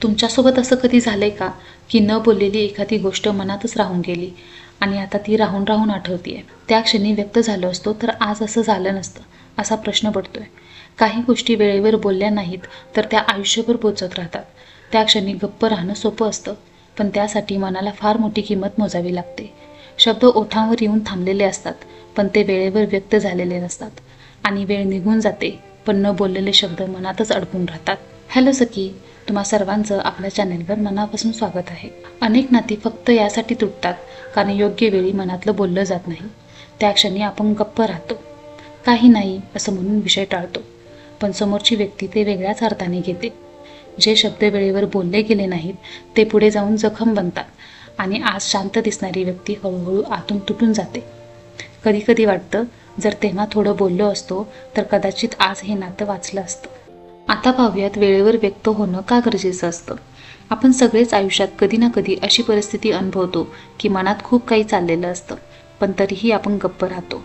तुमच्यासोबत असं कधी झालंय का की न बोललेली एखादी गोष्ट मनातच राहून गेली आणि आता ती राहून राहून आठवतीये? त्या क्षणी व्यक्त झालो असतो तर आज असं झालं नसतं, असा प्रश्न पडतोय. काही गोष्टी वेळेवर बोलल्या नाहीत तर त्या आयुष्यभर पोचत राहतात. त्या क्षणी गप्प राहणं सोपं असतं, पण त्यासाठी मनाला फार मोठी किंमत मोजावी लागते. शब्द ओठांवर येऊन थांबलेले असतात, पण ते वेळेवर व्यक्त झालेले नसतात. आणि वेळ निघून जाते, पण न बोललेले शब्द मनातच अडकून राहतात. हॅलो सखी, तुम्हा सर्वांचं आपल्या चॅनेलवर मनापासून स्वागत आहे. अनेक नाती फक्त यासाठी तुटतात कारण योग्य वेळी मनातलं बोललं जात नाही. त्या क्षणी आपण गप्प राहतो, काही नाही असं म्हणून विषय टाळतो, पण समोरची व्यक्ती ते वेगळ्याच अर्थाने घेते. जे शब्द वेळेवर बोलले गेले नाहीत ते पुढे जाऊन जखम बनतात आणि आज शांत दिसणारी व्यक्ती हळूहळू आतून तुटून जाते. कधी कधी वाटतं, जर तेव्हा थोडं बोललो असतो तर कदाचित आज हे नातं वाचलं असतं. आता पाहूयात वेळेवर व्यक्त होणं का गरजेचं असतं. आपण सगळेच आयुष्यात कधी ना कधी अशी परिस्थिती अनुभवतो की मनात खूप काही चाललेलं असतं, पण तरीही आपण गप्प राहतो.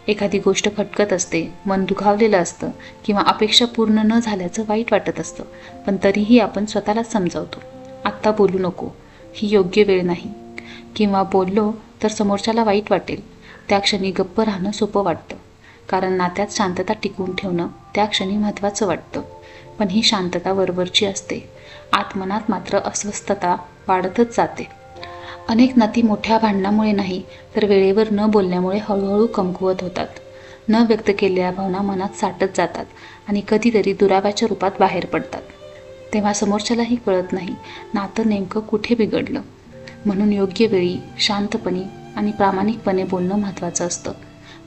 एखादी गोष्ट खटकत असते, मन दुखावलेलं असतं किंवा अपेक्षा पूर्ण न झाल्याचं वाईट वाटत असतं, पण तरीही आपण स्वतःलाच समजावतो, आत्ता बोलू नको, ही योग्य वेळ नाही. किंवा बोललो तर समोरच्याला वाईट वाटेल. त्या क्षणी गप्प राहणं सोपं वाटतं, कारण नात्यात शांतता टिकवून ठेवणं त्या क्षणी महत्त्वाचं वाटतं. पण ही शांतता वरवरची असते, आतमनात मात्र अस्वस्थता वाढतच जाते. अनेक नाती मोठ्या भांडणामुळे नाही तर वेळेवर न बोलल्यामुळे हळूहळू कमकुवत होतात. न व्यक्त केलेल्या भावना मनात साठत जातात आणि कधीतरी दुराव्याच्या रूपात बाहेर पडतात. तेव्हा समोरच्यालाही कळत नाही नातं नेमकं कुठे बिघडलं. म्हणून योग्य वेळी शांतपणे आणि प्रामाणिकपणे बोलणं महत्त्वाचं असतं,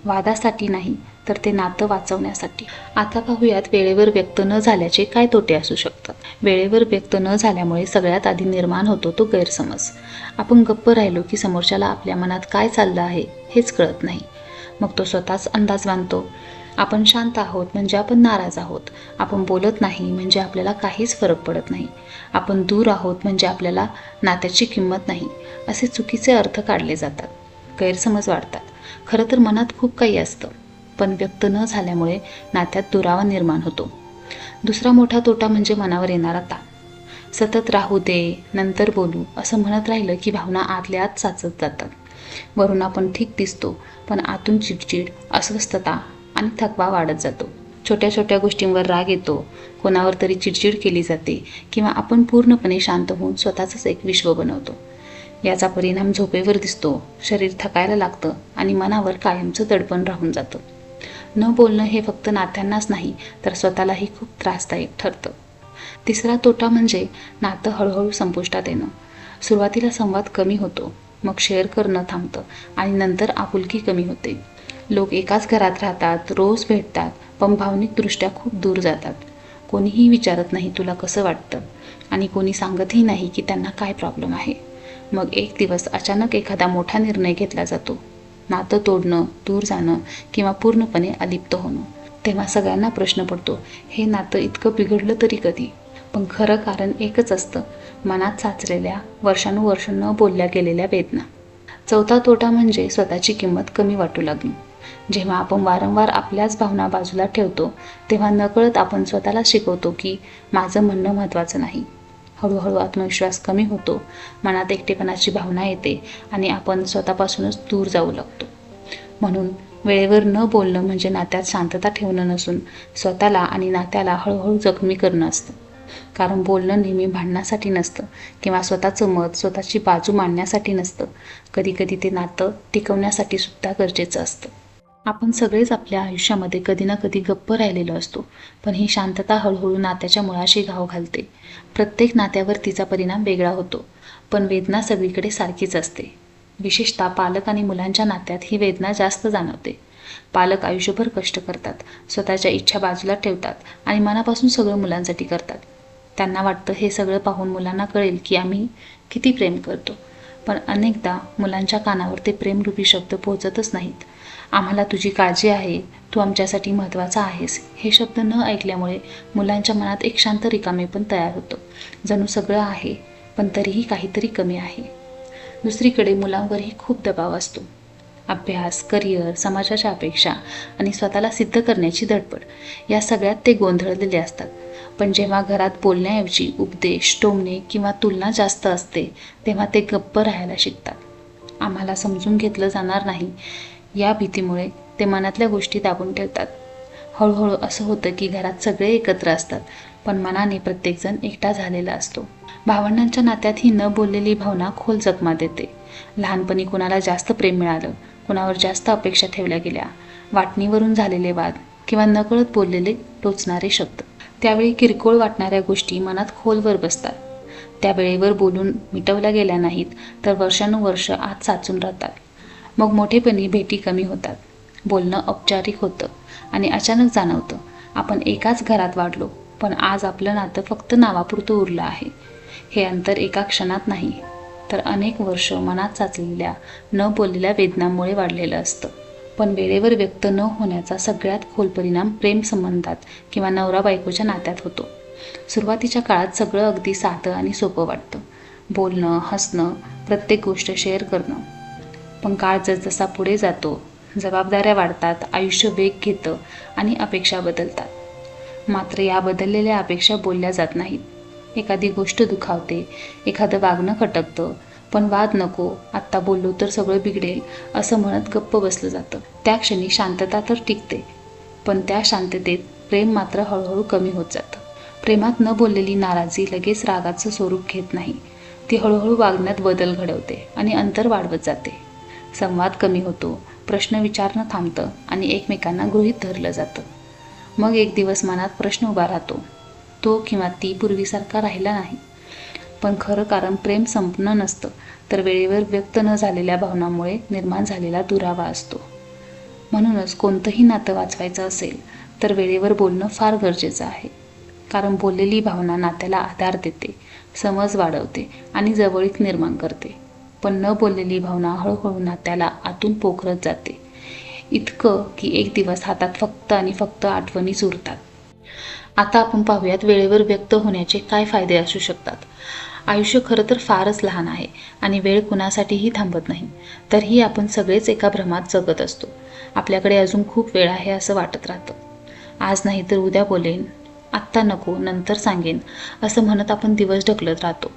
वादासाठी नाही तर ते नातं वाचवण्यासाठी. आता पाहूयात वेळेवर व्यक्त न झाल्याचे काय तोटे असू शकतात. वेळेवर व्यक्त न झाल्यामुळे सगळ्यात आधी निर्माण होतो तो गैरसमज. आपण गप्प राहिलो की समोरच्याला आपल्या मनात काय चाललं आहे हेच कळत नाही. मग तो स्वतःच अंदाज बांधतो. आपण शांत आहोत म्हणजे आपण नाराज आहोत, आपण बोलत नाही म्हणजे आपल्याला काहीच फरक पडत नाही, आपण दूर आहोत म्हणजे आपल्याला नात्याची किंमत नाही, असे चुकीचे अर्थ काढले जातात. गैरसमज वाढतात. खरं तर मनात खूप काही असतं, पण व्यक्त न झाल्यामुळे नात्यात दुरावा निर्माण होतो. दुसरा मोठा तोटा म्हणजे मनावर येणारा ताण. सतत राहू दे, नंतर बोलू असं म्हणत राहिलं की भावना आतल्या आत साचत जातात. वरून आपण ठीक दिसतो, पण आतून चिडचिड, अस्वस्थता आणि थकवा वाढत जातो. छोट्या छोट्या गोष्टींवर राग येतो, कोणावर तरी चिडचिड केली जाते किंवा आपण पूर्णपणे शांत होऊन स्वतःचंच एक विश्व बनवतो. याचा परिणाम झोपेवर दिसतो, शरीर थकायला लागतं आणि मनावर कायमचं दडपण राहून जातं. न बोलणं हे फक्त नात्यांनाच नाही तर स्वतःलाही खूप त्रासदायक ठरतं. तिसरा तोटा म्हणजे नातं हळूहळू संपुष्टात येणं. सुरुवातीला संवाद कमी होतो, मग शेअर करणं थांबतं आणि नंतर आपुलकी कमी होते. लोक एकाच घरात राहतात, रोज भेटतात, पण भावनिकदृष्ट्या खूप दूर जातात. कोणीही विचारत नाही तुला कसं वाटतं आणि कोणी सांगतही नाही की त्यांना काय प्रॉब्लेम आहे. मग एक दिवस अचानक एखादा मोठा निर्णय घेतला जातो, नातं तोडणं, दूर जाणं किंवा पूर्णपणे अलिप्त होणं. तेव्हा सगळ्यांना प्रश्न पडतो, हे नातं इतकं बिघडलं तरी कधी? पण खरं कारण एकच असतं, मनात साचलेल्या वर्षानुवर्ष न बोलल्या गेलेल्या वेदना. चौथा तोटा म्हणजे स्वतःची किंमत कमी वाटू लागणे. जेव्हा आपण वारंवार आपल्याच भावना बाजूला ठेवतो तेव्हा नकळत आपण स्वतःला शिकवतो की माझं म्हणणं महत्त्वाचं नाही. हळूहळू आत्मविश्वास कमी होतो, मनात एकटेपणाची भावना येते आणि आपण स्वतःपासूनच दूर जाऊ लागतो. म्हणून वेळेवर न बोलणं म्हणजे नात्यात शांतता ठेवणं नसून स्वतःला आणि नात्याला हळूहळू जखमी करणं असतं. कारण बोलणं नेहमी भांडण्यासाठी नसतं किंवा स्वतःचं मत, स्वतःची बाजू मांडण्यासाठी नसतं. कधीकधी ते नातं टिकवण्यासाठी सुद्धा गरजेचं असतं. आपण सगळेच आपल्या आयुष्यामध्ये कधी ना कधी गप्प राहिलेलो असतो, पण ही शांतता हळूहळू नात्याच्या मुळाशी घाव घालते. प्रत्येक नात्यावर तिचा परिणाम वेगळा होतो, पण वेदना सगळीकडे सारखीच असते. विशेषतः पालक आणि मुलांच्या नात्यात ही वेदना जास्त जाणवते. पालक आयुष्यभर कष्ट करतात, स्वतःच्या इच्छा बाजूला ठेवतात आणि मनापासून सगळं मुलांसाठी करतात. त्यांना वाटतं हे सगळं पाहून मुलांना कळेल की आम्ही किती प्रेम करतो. पण अनेकदा मुलांच्या कानावर ते प्रेमरूपी शब्द पोहोचतच नाहीत. आम्हाला तुझी काळजी आहे, तू आमच्यासाठी महत्त्वाचा आहेस, हे शब्द न ऐकल्यामुळे मुलांच्या मनात एक शांत रिकामेपण तयार होतं. जणू सगळं आहे पण तरीही काहीतरी कमी आहे. दुसरीकडे मुलांवरही खूप दबाव असतो. अभ्यास, करिअर, समाजाच्या अपेक्षा आणि स्वतःला सिद्ध करण्याची धडपड, या सगळ्यात ते गोंधळलेले असतात. पण जेव्हा घरात बोलण्याऐवजी उपदेश, टोमणे किंवा तुलना जास्त असते तेव्हा ते गप्प राहायला शिकतात. आम्हाला समजून घेतलं जाणार नाही या भीतीमुळे ते मनातल्या गोष्टी दाबून ठेवतात. हळूहळू असं होतं की घरात सगळे एकत्र असतात, पण मनाने प्रत्येकजण एकटा झालेला असतो. भावंडांच्या नात्यात ही न बोललेली भावना खोल जखमा देते. लहानपणी कुणाला जास्त प्रेम मिळालं, कुणावर जास्त अपेक्षा ठेवल्या गेल्या, वाटणीवरून झालेले वाद किंवा नकळत बोललेले टोचणारे शब्द, त्यावेळी किरकोळ वाटणाऱ्या गोष्टी मनात खोलवर बसतात. त्या वेळेवर बोलून मिटवल्या गेल्या नाहीत तर वर्षानुवर्ष आत साचून राहतात. मग मोठेपणी भेटी कमी होतात, बोलणं औपचारिक होतं आणि अचानक जाणवतं आपण एकाच घरात वाढलो, पण आज आपलं नातं फक्त नावापुरतं उरलं आहे. हे अंतर एका क्षणात नाही तर अनेक वर्ष मनात साचलेल्या न बोललेल्या वेदनांमुळे वाढलेलं असतं. पण वेळेवर व्यक्त न होण्याचा सगळ्यात खोल परिणाम प्रेम संबंधात किंवा नवरा बायकोच्या नात्यात होतो. सुरुवातीच्या काळात सगळं अगदी साधं आणि सोपं वाटतं. बोलणं, हसणं, प्रत्येक गोष्ट शेअर करणं. पण काळ जसजसा पुढे जातो, जबाबदाऱ्या वाढतात, आयुष्य वेग घेतं आणि अपेक्षा बदलतात. मात्र या बदललेल्या अपेक्षा बोलल्या जात नाहीत. एखादी गोष्ट दुखावते, एखादं वागणं खटकतं, पण वाद नको, आत्ता बोललो तर सगळं बिघडेल असं म्हणत गप्प बसलं जातं. त्या क्षणी शांतता तर टिकते, पण त्या शांततेत प्रेम मात्र हळूहळू कमी होत जातं. प्रेमात न बोललेली नाराजी लगेच रागाचं स्वरूप घेत नाही. ती हळूहळू वागण्यात बदल घडवते आणि अंतर वाढवत जाते. संवाद कमी होतो, प्रश्न विचारणं थांबतं आणि एकमेकांना गृहीत धरलं जातं. मग एक दिवस मनात प्रश्न उभा राहतो, तो किंवा ती पूर्वीसारखा राहिला नाही. पण खरं कारण प्रेम संपणं नसतं, तर वेळेवर व्यक्त न झालेल्या भावनांमुळे निर्माण झालेला दुरावा असतो. म्हणूनच कोणतंही नातं वाचवायचं असेल तर वेळेवर बोलणं फार गरजेचं आहे. कारण बोललेली भावना नात्याला आधार देते, समज वाढवते आणि जवळीक निर्माण करते. पण न बोललेली भावना हळूहळू नात्याला आतून पोखरत जाते, इतकं की एक दिवस हातात फक्त आणि फक्त आठवणीच उरतात. आता आपण पाहूयात वेळेवर व्यक्त होण्याचे काय फायदे असू शकतात. आयुष्य खरं तर फारच लहान आहे आणि वेळ कुणासाठीही थांबत नाही. तरीही आपण सगळेच एका भ्रमात जगत असतो. आपल्याकडे अजून खूप वेळ आहे असं वाटत राहतं. आज नाही तर उद्या बोलेन, आत्ता नको, नंतर सांगेन असं म्हणत आपण दिवस ढकलत राहतो.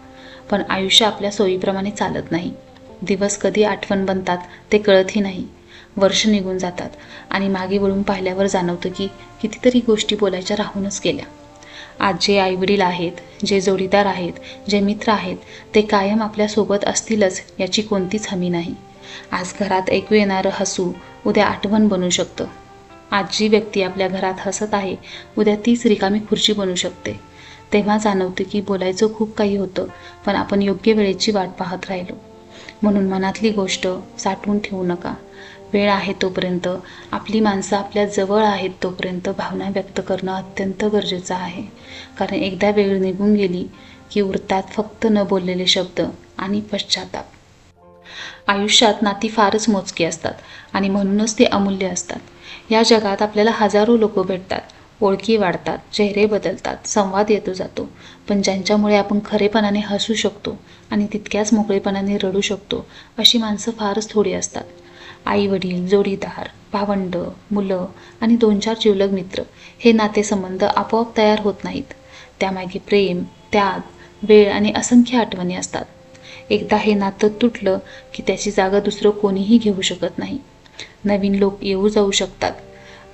पण आयुष्य आपल्या सोयीप्रमाणे चालत नाही. दिवस कधी आठवण बनतात ते कळतही नाही. वर्ष निघून जातात आणि मागे वळून पाहिल्यावर जाणवतं की कितीतरी गोष्टी बोलायच्या राहूनच गेल्या. आज जे आईवडील आहेत, जे जोडीदार आहेत, जे मित्र आहेत, ते कायम आपल्यासोबत असतीलच याची कोणतीच हमी नाही. आज घरात ऐकू येणारं हसू उद्या आठवण बनू शकतं. आज जी व्यक्ती आपल्या घरात हसत आहे, उद्या तीच रिकामी खुर्ची बनू शकते. तेव्हा जाणवतं की बोलायचं खूप काही होतं, पण आपण योग्य वेळेची वाट पाहत राहिलो. म्हणून मनातली गोष्ट साठवून ठेवू नका. वेळ आहे तोपर्यंत, आपली माणसं आपल्या जवळ आहेत तोपर्यंत भावना व्यक्त करणं अत्यंत गरजेचं आहे. कारण एकदा वेळ निघून गेली की उरतात फक्त न बोललेले शब्द आणि पश्चाताप. आयुष्यात नाती फारच मोजकी असतात आणि म्हणूनच ते अमूल्य असतात. या जगात आपल्याला हजारो लोक भेटतात, ओळखी वाढतात, चेहरे बदलतात, संवाद येतो जातो. पण ज्यांच्यामुळे आपण खरेपणाने हसू शकतो आणि तितक्याच मोकळेपणाने रडू शकतो, अशी माणसं फारच थोडी असतात. आई वडील, जोडीदार, भावंड, मुलं आणि 2-4 जिवलग मित्र हे नातेसंबंध आपोआप तयार होत नाहीत. त्यामागे प्रेम, त्याग, वेळ आणि असंख्य आठवणी असतात. एकदा हे नातं तुटलं की त्याची जागा दुसरं कोणीही घेऊ शकत नाही. नवीन लोक येऊ जाऊ शकतात,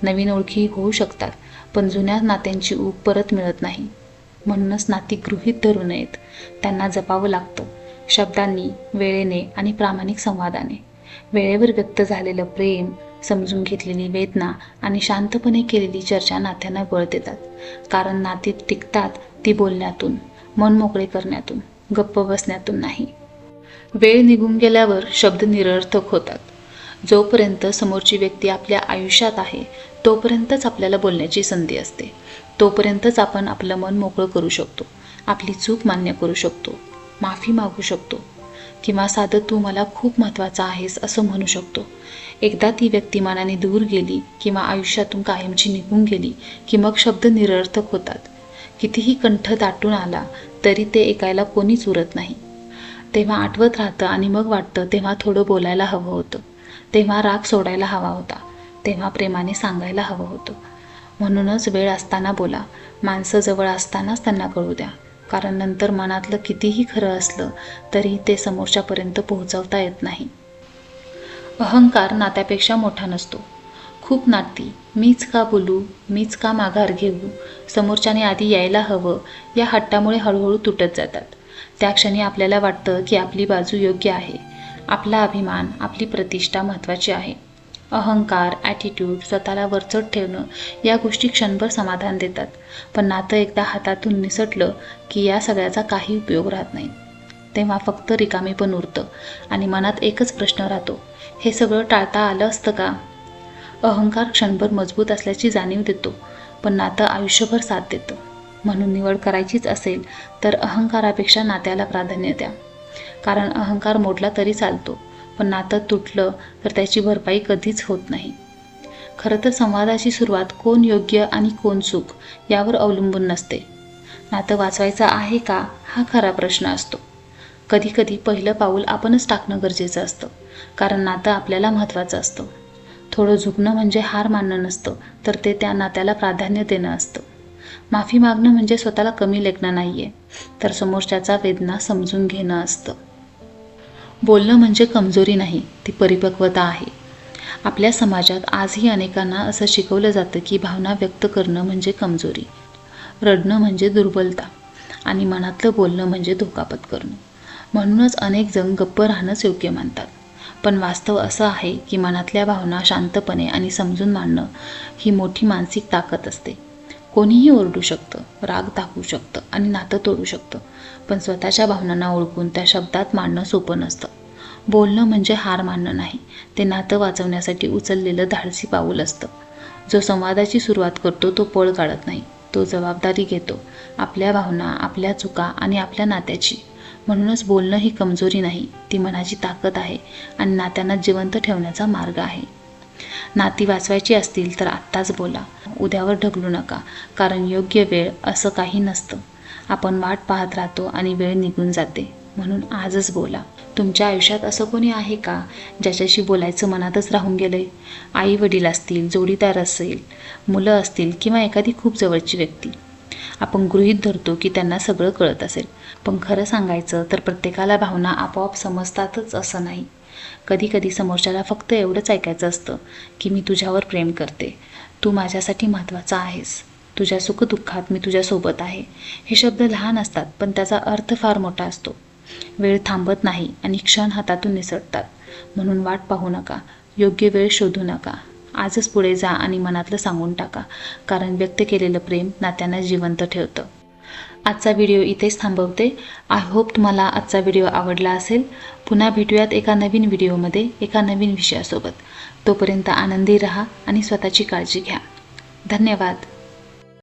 नवीन ओळखी होऊ शकतात, पण जुन्या नात्यांची ऊब परत मिळत नाही. म्हणूनच नाती गृहीत धरू नयेत, त्यांना जपावं लागतं, शब्दांनी, वेळेने आणि प्रामाणिक संवादाने. वेळेवर व्यक्त झालेलं प्रेम, समजून घेतलेली वेदना आणि शांतपणे केलेली चर्चा नात्यांना बळ देतात. कारण नाती टिकतात ती बोलण्यातून, मन मोकळे करण्यातून, गप्प बसण्यातून नाही. वेळ निघून गेल्यावर शब्द निरर्थक होतात. जोपर्यंत समोरची व्यक्ती आपल्या आयुष्यात आहे तोपर्यंतच आपल्याला बोलण्याची संधी असते. तोपर्यंतच आपण आपलं मन मोकळं करू शकतो, आपली चूक मान्य करू शकतो, माफी मागू शकतो किंवा साधं तू मला खूप महत्त्वाचा आहेस असं म्हणू शकतो. एकदा ती व्यक्ती मनाने दूर गेली किंवा आयुष्यातून कायमची निघून गेली की मग शब्द निरर्थक होतात. कितीही कंठ दाटून आला तरी ते ऐकायला कोणीच उरत नाही. तेव्हा आठवत राहतं आणि मग वाटतं तेव्हा थोडं बोलायला हवं होतं, तेव्हा राग सोडायला हवा होता, तेव्हा प्रेमाने सांगायला हवं होतं. म्हणूनच वेळ असताना बोला, माणसं जवळ असतानाच त्यांना कळू द्या, कारण नंतर मनातलं कितीही खरं असलं तरी ते समोरच्यापर्यंत पोहोचवता येत नाही. अहंकार नात्यापेक्षा मोठा नसतो. खूप नाती मीच का बोलू, मीच का माघार घेऊ, समोरच्याने आधी यायला हवं या हट्टामुळे हळूहळू तुटत जातात. त्या क्षणी आपल्याला वाटतं की आपली बाजू योग्य आहे, आपला अभिमान, आपली प्रतिष्ठा महत्त्वाची आहे. अहंकार, ॲटिट्यूड, स्वतःला वरचढ ठेवणं या गोष्टी क्षणभर समाधान देतात, पण नातं एकदा हातातून निसटलं की या सगळ्याचा काही उपयोग राहत नाही. तेव्हा फक्त रिकामेपण उरतं आणि मनात एकच प्रश्न राहतो, हे सगळं टाळता आलं असतं का? अहंकार क्षणभर मजबूत असल्याची जाणीव देतो, पण नातं आयुष्यभर साथ देतं. म्हणून निवड करायचीच असेल तर अहंकारापेक्षा नात्याला प्राधान्य द्या, कारण अहंकार मोडला तरी चालतो, पण नातं तुटलं तर त्याची भरपाई कधीच होत नाही. खरं तर संवादाची सुरुवात कोण योग्य आणि कोण चूक यावर अवलंबून नसते. नातं वाचवायचं आहे का हा खरा प्रश्न असतो. कधीकधी पहिलं पाऊल आपणच टाकणं गरजेचं असतं, कारण नातं आपल्याला महत्त्वाचं असतं. थोडं झुकणं म्हणजे हार मानणं नसतं, तर ते त्या नात्याला प्राधान्य देणं असतं. माफी मागणं म्हणजे स्वतःला कमी लेखणं नाही आहे, तर समोरच्याचा वेदना समजून घेणं असतं. बोलणं म्हणजे कमजोरी नाही, ती परिपक्वता आहे. आपल्या समाजात आजही अनेकांना असं शिकवलं जातं की भावना व्यक्त करणं म्हणजे कमजोरी, रडणं म्हणजे दुर्बलता आणि मनातलं बोलणं म्हणजे धोका पत्करणं. म्हणूनच अनेक जण गप्प राहणंच योग्य मानतात. पण वास्तव असं आहे की मनातल्या भावना शांतपणे आणि समजून मांडणं ही मोठी मानसिक ताकद असते. कोणीही ओरडू शकतं, राग दाखवू शकतं आणि नातं तोडू शकतं, पण स्वतःच्या भावनांना ओळखून त्या शब्दात मांडणं सोपं नसतं. बोलणं म्हणजे हार मानणं नाही, ते नातं वाचवण्यासाठी उचललेलं धाडसी पाऊल असतं. जो संवादाची सुरुवात करतो तो पळ काढत नाही, तो जबाबदारी घेतो, आपल्या भावना, आपल्या चुका आणि आपल्या नात्याची. म्हणूनच बोलणं ही कमजोरी नाही, ती मनाची ताकद आहे आणि नात्यांना जिवंत ठेवण्याचा मार्ग आहे. नाती वाचवायची असतील तर आत्ताच बोला, उद्यावर ढकलू नका, कारण योग्य वेळ असं काही नसतं. आपण वाट पाहत राहतो आणि वेळ निघून जाते, म्हणून आजच बोला. तुमच्या आयुष्यात असं कोणी आहे का ज्याच्याशी बोलायचं मनातच राहून गेलंय? आई वडील असतील, जोडीदार असेल, मुलं असतील किंवा एखादी खूप जवळची व्यक्ती. आपण गृहीत धरतो की त्यांना सगळं कळत असेल, पण खरं सांगायचं तर प्रत्येकाला भावना आपोआप समजतातच असं नाही. कधी कधी समोरच्याला फक्त एवढंच ऐकायचं असतं की मी तुझ्यावर प्रेम करते, तू माझ्यासाठी महत्त्वाचा आहेस, तुझ्या सुखदुःखात मी तुझ्यासोबत आहे. हे शब्द लहान असतात, पण त्याचा अर्थ फार मोठा असतो. वेळ थांबत नाही आणि क्षण हातातून निसटतात. म्हणून वाट पाहू नका, योग्य वेळ शोधू नका. आजच पुढे जा आणि मनातलं सांगून टाका, कारण व्यक्त केलेलं प्रेम नात्यांना जिवंत ठेवतं. आजचा व्हिडिओ इथेच थांबवते. आय होप तुम्हाला आजचा व्हिडिओ आवडला असेल. पुन्हा भेटूयात एका नवीन व्हिडिओमध्ये एका नवीन विषयासोबत. तोपर्यंत आनंदी राहा आणि स्वतःची काळजी घ्या. धन्यवाद.